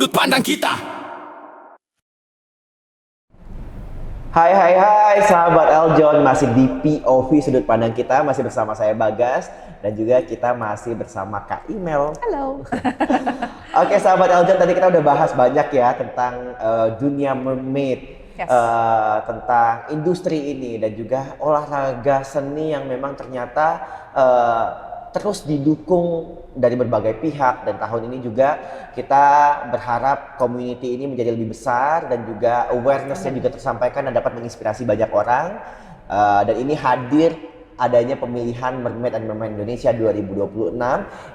sudut pandang kita. Hai sahabat Eljon, masih di POV sudut pandang kita, masih bersama saya Bagas dan juga kita masih bersama Kak Imel. Halo. Oke sahabat Eljon, tadi kita udah bahas banyak ya tentang dunia mermaid, Yes. tentang industri ini dan juga olahraga seni yang memang ternyata terus didukung dari berbagai pihak, dan tahun ini juga kita berharap community ini menjadi lebih besar dan juga awareness-nya juga tersampaikan dan dapat menginspirasi banyak orang. Dan ini hadir adanya pemilihan Mermaid and Merman Indonesia 2026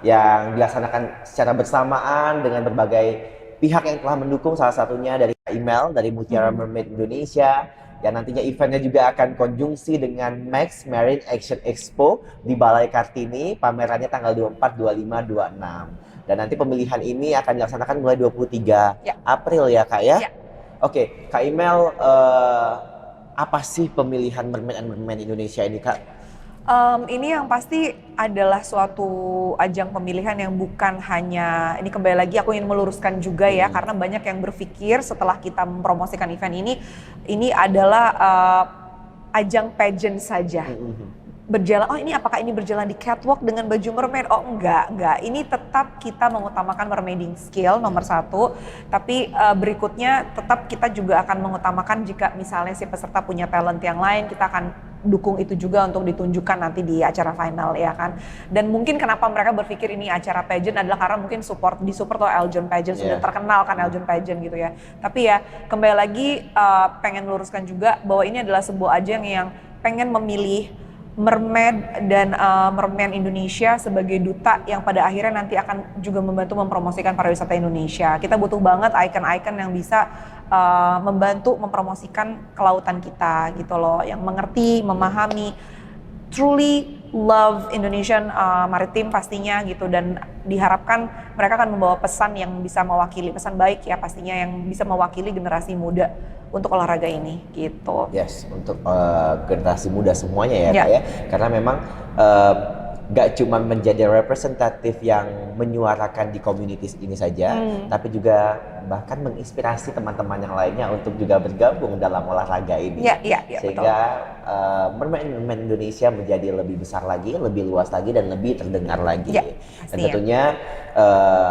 yang dilaksanakan secara bersamaan dengan berbagai pihak yang telah mendukung, salah satunya dari Email dari Mutiara Mermaid Indonesia, yang nantinya eventnya juga akan konjungsi dengan Max Marine Action Expo di Balai Kartini, pamerannya tanggal 24, 25, 26. Dan nanti pemilihan ini akan dilaksanakan mulai 23 April ya Kak ya? Ya. Oke, Kak Email, apa sih pemilihan Mermaid and Merman Indonesia ini Kak? Ini yang pasti adalah suatu ajang pemilihan yang bukan hanya, ini kembali lagi aku ingin meluruskan juga ya, karena banyak yang berpikir setelah kita mempromosikan event ini adalah ajang pageant saja. Berjalan, oh ini apakah ini berjalan di catwalk dengan baju mermaid? Oh enggak. Ini tetap kita mengutamakan mermaiding skill nomor satu, tapi berikutnya tetap kita juga akan mengutamakan jika misalnya si peserta punya talent yang lain, kita akan dukung itu juga untuk ditunjukkan nanti di acara final ya kan. Dan mungkin kenapa mereka berpikir ini acara pageant adalah karena mungkin disupport oleh Eljon Pageant, sudah terkenal kan Eljon Pageant gitu ya. Tapi ya kembali lagi pengen meluruskan juga bahwa ini adalah sebuah ajang yang pengen memilih mermaid dan merman Indonesia sebagai duta yang pada akhirnya nanti akan juga membantu mempromosikan pariwisata Indonesia. Kita butuh banget icon-icon yang bisa membantu mempromosikan kelautan kita gitu loh, yang mengerti, memahami, truly love Indonesian Maritime pastinya gitu, dan diharapkan mereka akan membawa pesan yang bisa mewakili, pesan baik ya pastinya, yang bisa mewakili generasi muda untuk olahraga ini gitu. Yes, untuk generasi muda semuanya ya Kak ya, karena memang gak cuma menjadi representatif yang menyuarakan di communities ini saja, tapi juga bahkan menginspirasi teman-teman yang lainnya untuk juga bergabung dalam olahraga ini. Sehingga Mermaid Indonesia menjadi lebih besar lagi, lebih luas lagi, dan lebih terdengar lagi. Dan tentunya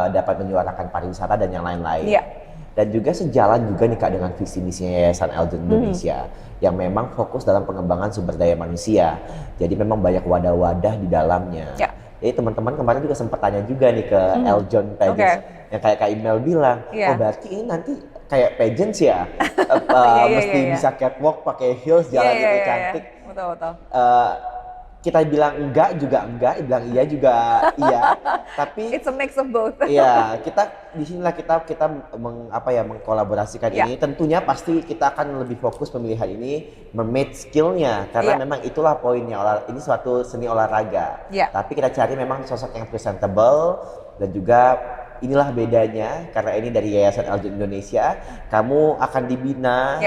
dapat menyuarakan pariwisata dan yang lain-lain. Dan juga sejalan juga nih Kak dengan visi misinya Yayasan Eljon Indonesia yang memang fokus dalam pengembangan sumber daya manusia. Jadi memang banyak wadah-wadah di dalamnya. Jadi teman-teman kemarin juga sempat tanya juga nih ke Eljon Pageant, yang kayak Kak Imel bilang, oh berarti ini nanti kayak pageant ya, mesti bisa catwalk, pakai heels, jalan itu cantik. Betul. Kita bilang enggak juga enggak, bilang iya juga iya, tapi it's a mix of both. Iya, di sinilah kita mengkolaborasikan ini. Tentunya pasti kita akan lebih fokus pemilihan ini mermaid skillnya, karena memang itulah poinnya. Ini suatu seni olahraga. Tapi kita cari memang sosok yang presentable, dan juga inilah bedanya, karena ini dari Yayasan Eljon Indonesia, kamu akan dibina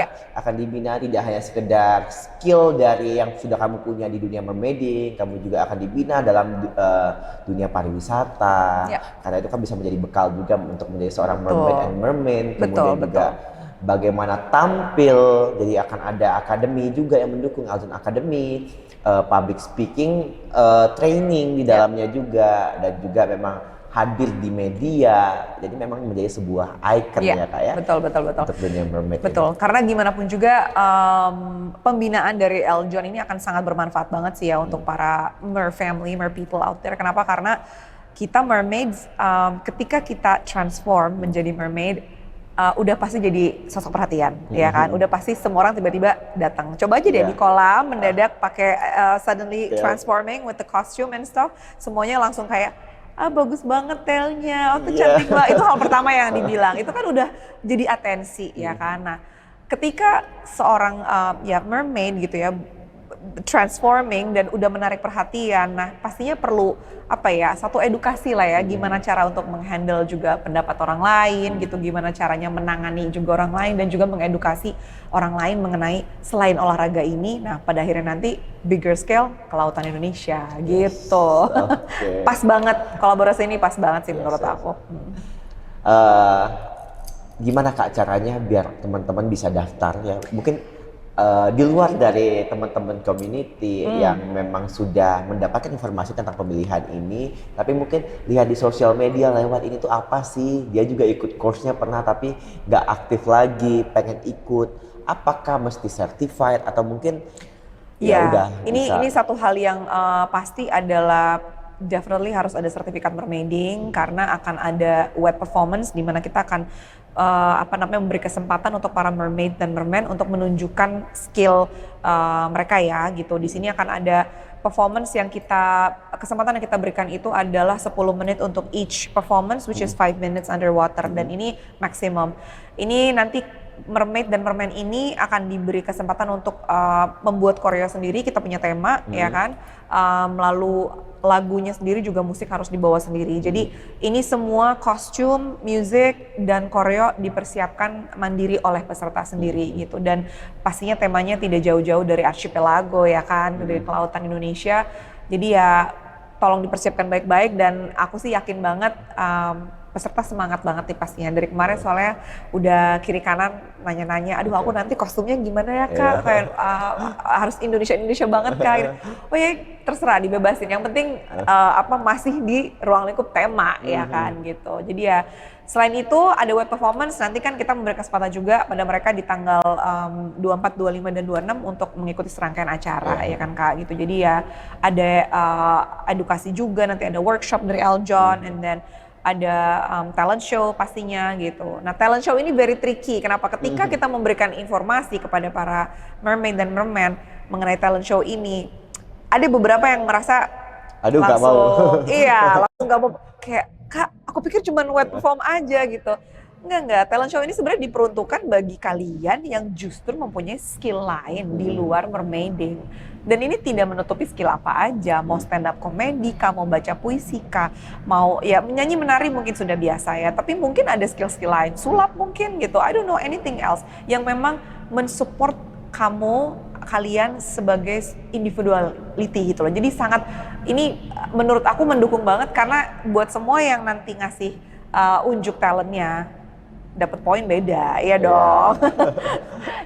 tidak hanya sekedar skill dari yang sudah kamu punya di dunia mermaiding, kamu juga akan dibina dalam dunia pariwisata, karena itu kan bisa menjadi bekal juga untuk menjadi seorang mermaid and merman. Kemudian juga bagaimana tampil, jadi akan ada akademi juga yang mendukung, Eljon Academy, public speaking training di dalamnya juga, dan juga memang hadir di media, jadi memang menjadi sebuah icon ya Kak ya. Betul. Untuk dunia mermaid. Betul, karena gimana pun juga pembinaan dari Eljon ini akan sangat bermanfaat banget sih ya untuk para mer family, mer people out there. Kenapa? Karena kita mermaids, ketika kita transform menjadi mermaid, udah pasti jadi sosok perhatian, ya kan? Udah pasti semua orang tiba-tiba datang. Coba aja deh di kolam mendadak pakai suddenly transforming with the costume and stuff, semuanya langsung kayak bagus banget tailnya, tuh cantik banget. Itu hal pertama yang dibilang. Itu kan udah jadi atensi ya kan. Nah, ketika seorang mermaid gitu ya transforming dan udah menarik perhatian, nah pastinya perlu satu edukasi lah ya, gimana cara untuk menghandle juga pendapat orang lain gitu, gimana caranya menangani juga orang lain, dan juga mengedukasi orang lain mengenai selain olahraga ini. Nah pada akhirnya nanti bigger scale kelautan Indonesia gitu. Pas banget, kolaborasi ini pas banget sih menurut aku. gimana Kak caranya biar teman-teman bisa daftar ya? Mungkin di luar dari teman-teman community yang memang sudah mendapatkan informasi tentang pemilihan ini, tapi mungkin lihat di sosial media lewat ini tuh apa sih? Dia juga ikut course-nya pernah tapi nggak aktif lagi, pengen ikut. Apakah mesti certified atau mungkin ya udah ini satu hal yang pasti adalah definitely harus ada sertifikat mermaiding karena akan ada web performance di mana kita akan memberi kesempatan untuk para mermaid dan merman untuk menunjukkan skill mereka ya gitu. Di sini akan ada performance kesempatan yang kita berikan itu adalah 10 menit untuk each performance which is 5 minutes underwater dan ini maksimum. Ini nanti mermaid dan merman ini akan diberi kesempatan untuk membuat koreo sendiri, kita punya tema ya kan. Lalu lagunya sendiri juga musik harus dibawa sendiri. Jadi ini semua kostum, musik dan koreo dipersiapkan mandiri oleh peserta sendiri gitu. Dan pastinya temanya tidak jauh-jauh dari archipelago ya kan, dari kelautan Indonesia. Jadi ya tolong dipersiapkan baik-baik dan aku sih yakin banget peserta semangat banget nih pastinya. Dari kemarin soalnya udah kiri kanan nanya-nanya, aduh aku nanti kostumnya gimana ya Kak, kayak harus Indonesia banget Kak. Oh ya terserah dibebasin, yang penting masih di ruang lingkup tema ya kan gitu. Jadi ya selain itu ada web performance, nanti kan kita memberikan kesempatan juga pada mereka di tanggal 24, 25 dan 26 untuk mengikuti serangkaian acara ya kan Kak gitu. Jadi ya ada edukasi juga, nanti ada workshop dari Eljon and then ada talent show pastinya gitu. Nah talent show ini very tricky. Kenapa? Ketika kita memberikan informasi kepada para mermaid dan merman mengenai talent show ini, ada beberapa yang merasa aduh nggak mau. Iya, langsung nggak mau. Kayak Kak, aku pikir cuma web perform aja gitu. Enggak. Talent show ini sebenarnya diperuntukkan bagi kalian yang justru mempunyai skill lain di luar mermaiding. Dan ini tidak menutupi skill apa aja, mau stand up komedi kah, mau baca puisi kah, mau ya menyanyi menari mungkin sudah biasa ya, tapi mungkin ada skill-skill lain, sulap mungkin gitu, I don't know anything else yang memang mensupport kalian sebagai individuality gitu loh. Jadi sangat ini menurut aku mendukung banget karena buat semua yang nanti ngasih unjuk talentnya dapat poin beda, ya dong.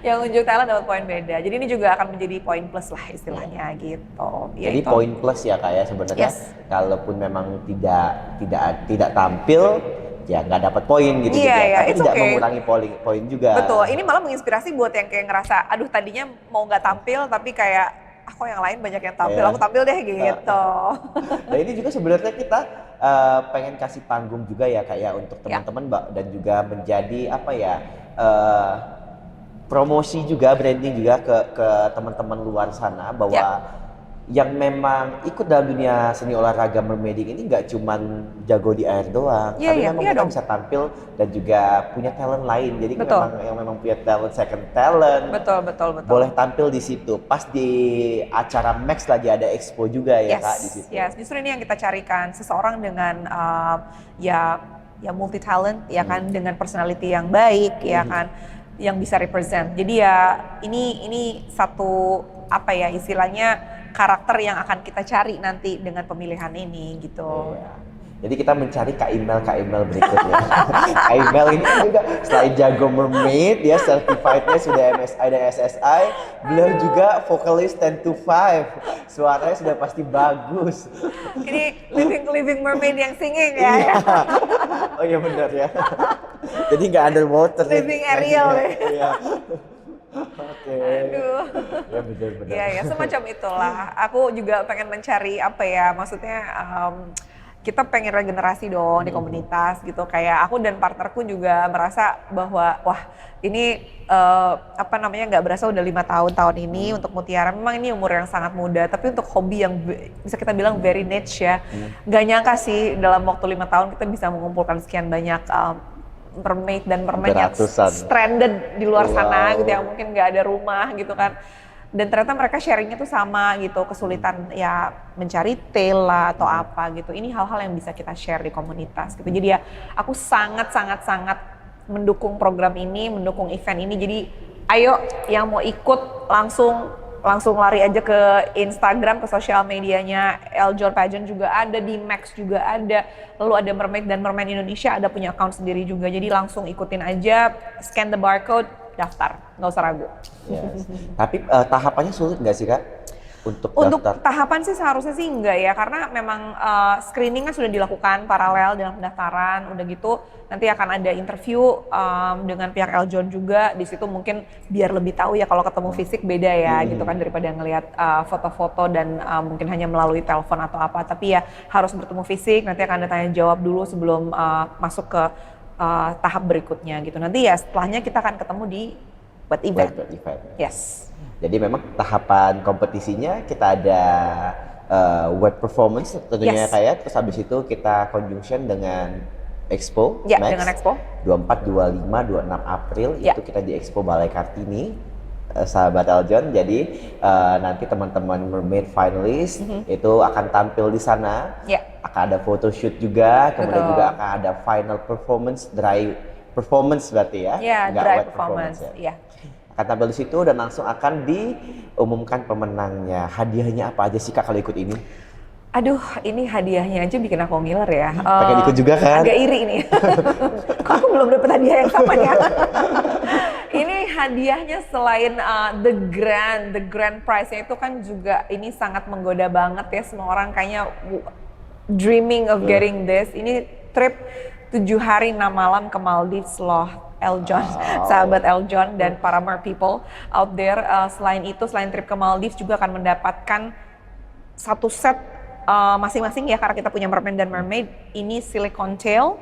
Yang unjuk talent dapat poin beda. Jadi ini juga akan menjadi poin plus lah istilahnya gitu. Ya, jadi poin plus ya Kak ya sebenarnya. Kalaupun memang tidak tampil ya nggak dapat poin gitu tapi tidak mengurangi poin juga. Betul. Ini malah menginspirasi buat yang kayak ngerasa aduh tadinya mau nggak tampil tapi kayak aku yang lain banyak yang tampil, aku tampil deh gitu. Nah ini juga sebenarnya kita pengen kasih panggung juga ya Kak ya untuk teman-teman dan juga menjadi promosi juga, branding juga ke teman-teman luar sana bahwa yang memang ikut dalam dunia seni olahraga mermaiding ini nggak cuman jago di air doang, tapi memang kita bisa tampil dan juga punya talent lain. Jadi memang punya talent, second talent. Betul. Boleh tampil di situ. Pas di acara Max lagi ada expo juga ya Kak di situ. Justru ini yang kita carikan, seseorang dengan ya multi talent ya kan, dengan personality yang baik ya kan, yang bisa represent. Jadi ya ini satu istilahnya karakter yang akan kita cari nanti dengan pemilihan ini gitu. Jadi kita mencari Kak Imel berikutnya. Kak Imel ini juga selain jago mermaid, dia certified-nya sudah MSI dan SSI. Beliau juga vokalis 10 to 5. Suaranya sudah pasti bagus. Ini living mermaid yang singing ya. Oh iya benar ya. Jadi nggak underwater. Living Ariel ya. Oke. Aduh. Ya benar-benar. Ya semacam itulah. Aku juga pengen mencari maksudnya kita pengen regenerasi dong di komunitas gitu. Kayak aku dan partnerku juga merasa bahwa wah ini nggak berasa udah 5 tahun ini untuk Mutiara. Memang ini umur yang sangat muda, tapi untuk hobi yang bisa kita bilang very niche ya. Gak nyangka sih dalam waktu 5 tahun kita bisa mengumpulkan sekian banyak mermaid dan merman yang stranded di luar sana gitu, yang mungkin nggak ada rumah gitu kan, dan ternyata mereka sharingnya tuh sama gitu, kesulitan ya mencari tail lah atau apa gitu. Ini hal-hal yang bisa kita share di komunitas gitu. Jadi ya aku sangat mendukung program ini, mendukung event ini. Jadi ayo yang mau ikut langsung langsung lari aja ke Instagram, ke sosial medianya Eljon Pageant juga ada, di Max juga ada, lalu ada Mermaid dan Merman Indonesia ada punya account sendiri juga, jadi langsung ikutin aja, scan the barcode, daftar, nggak usah ragu. Yes. Tapi tahapannya sulit nggak sih Kak? Untuk tahapan sih seharusnya sih enggak ya, karena memang screening kan sudah dilakukan paralel dalam pendaftaran, udah gitu nanti akan ada interview dengan pihak Eljon juga, di situ mungkin biar lebih tahu ya, kalau ketemu fisik beda ya gitu kan, daripada ngelihat foto-foto dan mungkin hanya melalui telepon atau apa, tapi ya harus bertemu fisik, nanti akan ada tanya jawab dulu sebelum masuk ke tahap berikutnya gitu. Nanti ya setelahnya kita akan ketemu di wet event. Yes. Jadi memang tahapan kompetisinya kita ada wet performance tentunya kayak, terus habis itu kita conjunction dengan Expo, Max, dengan Expo 24, 25, 26 April itu kita di Expo Balai Kartini, sahabat Eljon. Jadi nanti teman-teman Mermaid finalist itu akan tampil di sana, akan ada photoshoot juga, kemudian juga akan ada final performance, dry performance berarti ya, dry performance ya. Akan tampil di situ dan langsung akan diumumkan pemenangnya. Hadiahnya apa aja sih Kak kalau ikut ini? Aduh, ini hadiahnya aja bikin aku ngiler ya. Pengen ikut juga kan? Agak iri nih. Kok aku belum dapet hadiah yang sama ya? Ini hadiahnya selain the grand prize-nya itu kan juga ini sangat menggoda banget ya. Semua orang kayaknya dreaming of getting this. Ini trip 7 hari 6 malam ke Maldives loh. Eljon, sahabat Eljon dan para mer people out there. Selain itu, selain trip ke Maldives juga akan mendapatkan satu set masing-masing ya, karena kita punya Merman dan Mermaid. Ini silicone tail,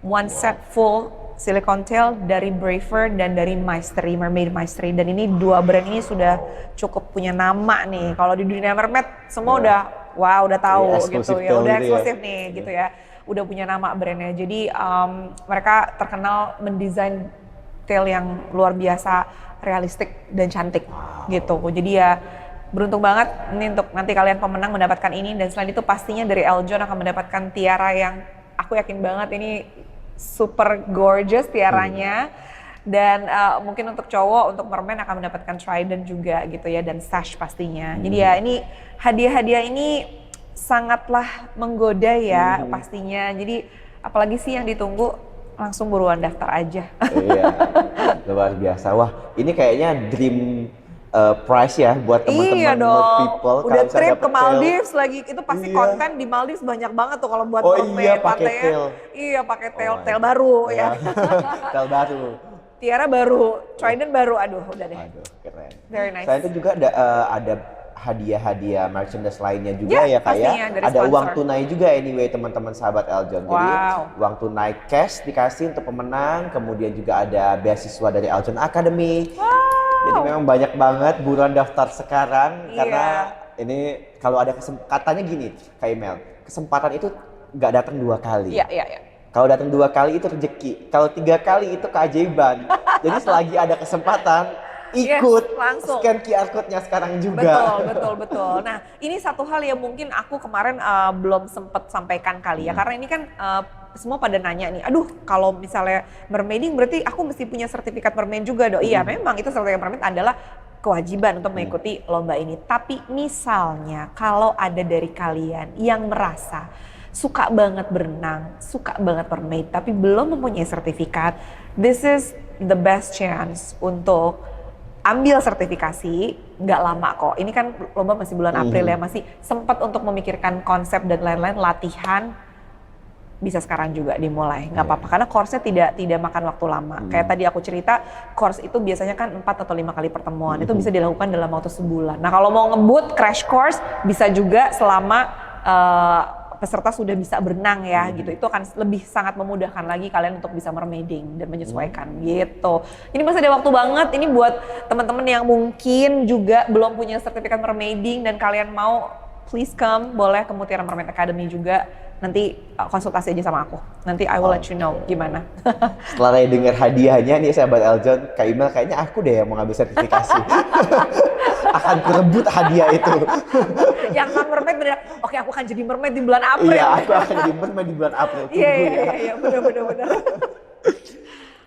one set full silicone tail dari Braver dan dari Maestri, Mermaid Maestri. Dan ini dua brand ini sudah cukup punya nama nih. Kalau di dunia mermaid semua udah udah tahu gitu ya, udah eksklusif nih gitu ya. Udah punya nama brandnya, jadi mereka terkenal mendesain tail yang luar biasa realistik dan cantik gitu. Jadi ya beruntung banget ini untuk nanti kalian pemenang mendapatkan ini, dan selain itu pastinya dari Eljon akan mendapatkan tiara yang aku yakin banget ini super gorgeous tiaranya. Dan mungkin untuk cowok, untuk merman akan mendapatkan trident juga gitu ya, dan sash pastinya. Jadi ya ini hadiah-hadiah ini sangatlah menggoda ya pastinya. Jadi apalagi sih yang ditunggu, langsung buruan daftar aja. Iya, luar biasa. Wah, ini kayaknya dream prize ya buat teman-teman people. Udah trip ke Maldives lagi, itu pasti konten di Maldives banyak banget tuh kalau buat mermaid. Pakai tail. Iya, pakai tail baru ya. Tail baru. Tiara baru, trident baru, aduh udah deh. Aduh, keren. Very nice. Selain itu juga ada hadiah-hadiah merchandise lainnya juga ya Kak ya. Ada sponsor. Uang tunai juga anyway teman-teman sahabat Eljon. Jadi uang tunai cash dikasih untuk pemenang, kemudian juga ada beasiswa dari Eljon Academy. Jadi memang banyak banget, buruan daftar sekarang karena ini kalau ada katanya gini Kak Imel, kesempatan itu nggak datang 2 kali. Iya. Kalau datang 2 kali itu rezeki, kalau 3 kali itu keajaiban. Jadi selagi ada kesempatan, ikut langsung scan QR code-nya sekarang juga. Betul. Nah, ini satu hal yang mungkin aku kemarin belum sempat sampaikan kali ya, karena ini kan semua pada nanya nih, aduh kalau misalnya mermaiding berarti aku mesti punya sertifikat mermaid juga dong. Iya, memang itu sertifikat mermaid adalah kewajiban untuk mengikuti lomba ini. Tapi misalnya kalau ada dari kalian yang merasa suka banget berenang, suka banget mermaid, tapi belum mempunyai sertifikat, this is the best chance untuk ambil sertifikasi. Nggak lama kok, ini kan lomba masih bulan April ya, masih sempat untuk memikirkan konsep dan lain-lain. Latihan bisa sekarang juga dimulai, nggak apa-apa, karena course-nya tidak makan waktu lama. Kayak tadi aku cerita, course itu biasanya kan 4 atau 5 kali pertemuan, itu bisa dilakukan dalam waktu sebulan. Nah kalau mau ngebut crash course bisa juga selama peserta sudah bisa berenang ya gitu. Itu akan lebih sangat memudahkan lagi kalian untuk bisa mermaiding dan menyesuaikan gitu. Ini masih ada waktu banget ini buat teman-teman yang mungkin juga belum punya sertifikat mermaiding dan kalian mau, please come, boleh ke Mutiara Mermaid Academy juga. Nanti konsultasi aja sama aku. Nanti I will let you know gimana. Setelah dengar hadiahnya nih sahabat Eljon, Kak Imel kayaknya aku deh yang mau ngambil sertifikasi. Akan kurebut hadiah itu. Yang non mermaid bener, oke aku akan jadi mermaid di bulan April. Iya, aku akan jadi mermaid di bulan April. Iya, bener.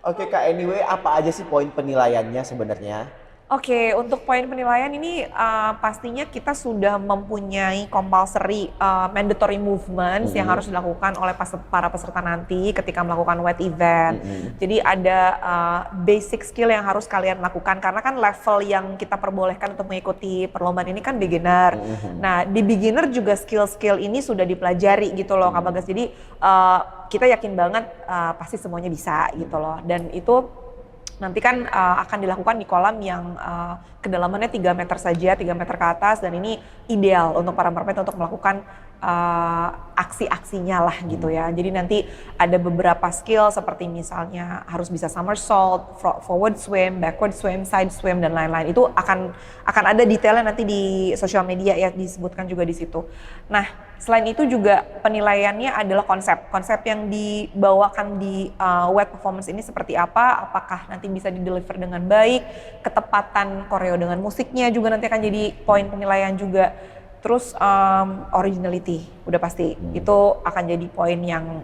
Oke Kak, anyway apa aja sih poin penilaiannya sebenarnya? Oke, untuk poin penilaian ini pastinya kita sudah mempunyai compulsory mandatory movements yang harus dilakukan oleh para peserta nanti ketika melakukan wet event. Jadi ada basic skill yang harus kalian lakukan karena kan level yang kita perbolehkan untuk mengikuti perlombaan ini kan beginner. Nah, di beginner juga skill-skill ini sudah dipelajari gitu loh Kak Bagas. Jadi kita yakin banget pasti semuanya bisa gitu loh. Dan itu nanti kan akan dilakukan di kolam yang kedalamannya 3 meter saja, 3 meter ke atas, dan ini ideal untuk para mermaid untuk melakukan aksi-aksinya lah gitu ya. Jadi nanti ada beberapa skill seperti misalnya harus bisa somersault, forward swim, backward swim, side swim, dan lain-lain. Itu akan ada detailnya nanti di sosial media ya, disebutkan juga di situ. Nah, selain itu juga penilaiannya adalah konsep yang dibawakan di wet performance ini seperti apa, apakah nanti bisa dideliver dengan baik, ketepatan koreo dengan musiknya juga nanti akan jadi poin penilaian juga. Terus originality udah pasti itu akan jadi poin yang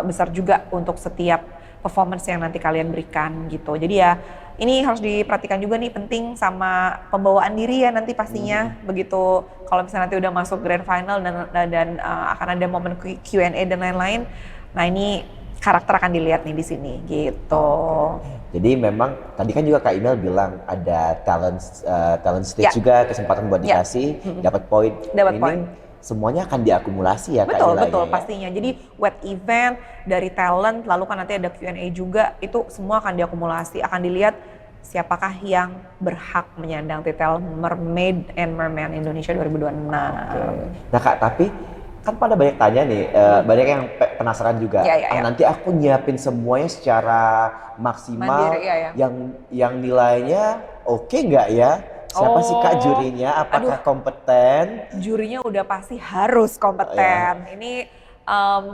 besar juga untuk setiap performance yang nanti kalian berikan gitu. Jadi ya ini harus diperhatikan juga nih, penting sama pembawaan diri ya nanti pastinya. Begitu kalau misalnya nanti udah masuk grand final dan akan ada momen Q&A dan lain-lain. Nah ini karakter akan dilihat nih di sini gitu. Jadi memang tadi kan juga Kak Imel bilang ada talent stage juga, kesempatan buat dikasih, dapat poin. Semuanya akan diakumulasi ya Kak Imel. Betul pastinya. Jadi wet event dari talent, lalu kan nanti ada Q&A juga, itu semua akan diakumulasi, akan dilihat siapakah yang berhak menyandang titel Mermaid and Merman Indonesia 2026. Nah Kak, tapi kan pada banyak tanya nih, banyak yang penasaran juga. Nanti aku nyiapin semuanya secara maksimal, mandiri, yang nilainya oke nggak ya? Siapa sih Kak jurinya? Apakah kompeten? Jurinya udah pasti harus kompeten. Ini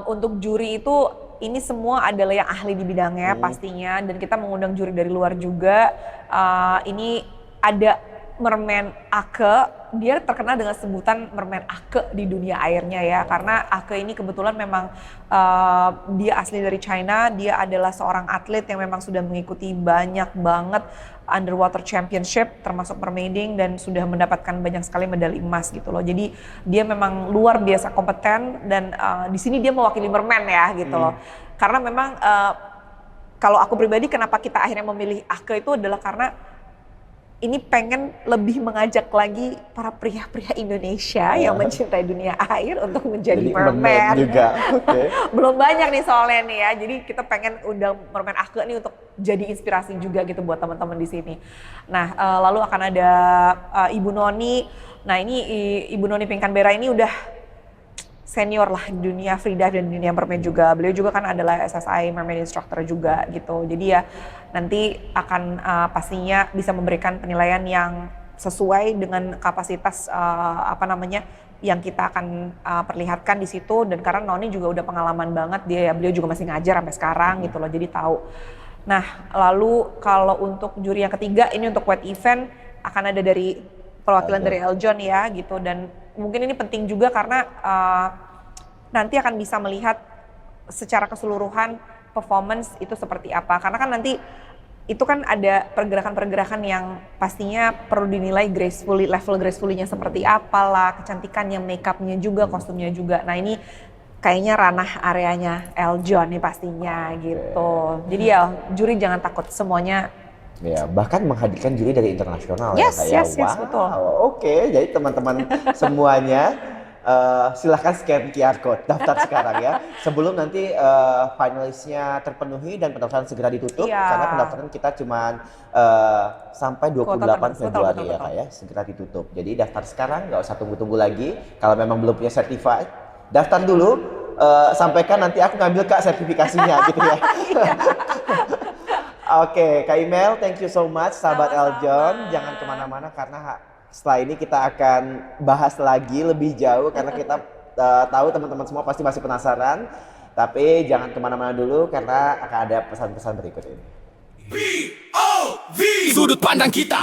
untuk juri itu, ini semua adalah yang ahli di bidangnya pastinya, dan kita mengundang juri dari luar juga. Ini ada Merman Ake, dia terkenal dengan sebutan Merman Ake di dunia airnya ya, karena Ake ini kebetulan memang dia asli dari China, dia adalah seorang atlet yang memang sudah mengikuti banyak banget underwater championship termasuk mermaiding dan sudah mendapatkan banyak sekali medali emas gitu loh. Jadi dia memang luar biasa kompeten dan di sini dia mewakili merman ya gitu loh. Karena memang kalau aku pribadi kenapa kita akhirnya memilih Ake itu adalah karena ini pengen lebih mengajak lagi para pria-pria Indonesia yang mencintai dunia air untuk menjadi merman juga. Belum banyak nih soalnya nih ya, jadi kita pengen undang Merman Ake nih untuk jadi inspirasi juga gitu buat teman-teman di sini. Nah lalu akan ada Ibu Noni. Nah ini Ibu Noni Pinkanbera ini udah senior lah di dunia free dive dan dunia mermaid juga. Beliau juga kan adalah SSI Mermaid Instructor juga gitu. Jadi ya nanti akan pastinya bisa memberikan penilaian yang sesuai dengan kapasitas yang kita akan perlihatkan di situ. Dan karena Noni juga udah pengalaman banget, beliau juga masih ngajar sampai sekarang gitu loh, jadi tahu. Nah lalu kalau untuk juri yang ketiga ini untuk wet event akan ada dari perwakilan dari Eljon ya gitu, dan mungkin ini penting juga karena nanti akan bisa melihat secara keseluruhan performance itu seperti apa. Karena kan nanti itu kan ada pergerakan-pergerakan yang pastinya perlu dinilai gracefully, level gracefully-nya seperti apalah, kecantikannya, make-up-nya juga, kostumnya juga. Nah ini kayaknya ranah areanya Eljon nih pastinya gitu. Jadi ya juri jangan takut, semuanya. Ya, bahkan menghadirkan juri dari internasional ya Kak ya. Yes, betul. Oke, jadi teman-teman semuanya silahkan scan QR code, daftar sekarang ya. Sebelum nanti finalisnya terpenuhi dan pendaftaran segera ditutup, karena pendaftaran kita cuma sampai 28 Februari ya Kak ya, segera ditutup. Jadi daftar sekarang, nggak usah tunggu-tunggu lagi. Kalau memang belum punya certified, daftar dulu, sampaikan nanti aku ngambil Kak sertifikasinya gitu ya. Oke, Kak Imel, thank you so much, sahabat Eljon. Jangan kemana-mana karena setelah ini kita akan bahas lagi lebih jauh karena kita tahu teman-teman semua pasti masih penasaran. Tapi jangan kemana-mana dulu karena akan ada pesan-pesan berikut ini. POV, sudut pandang kita.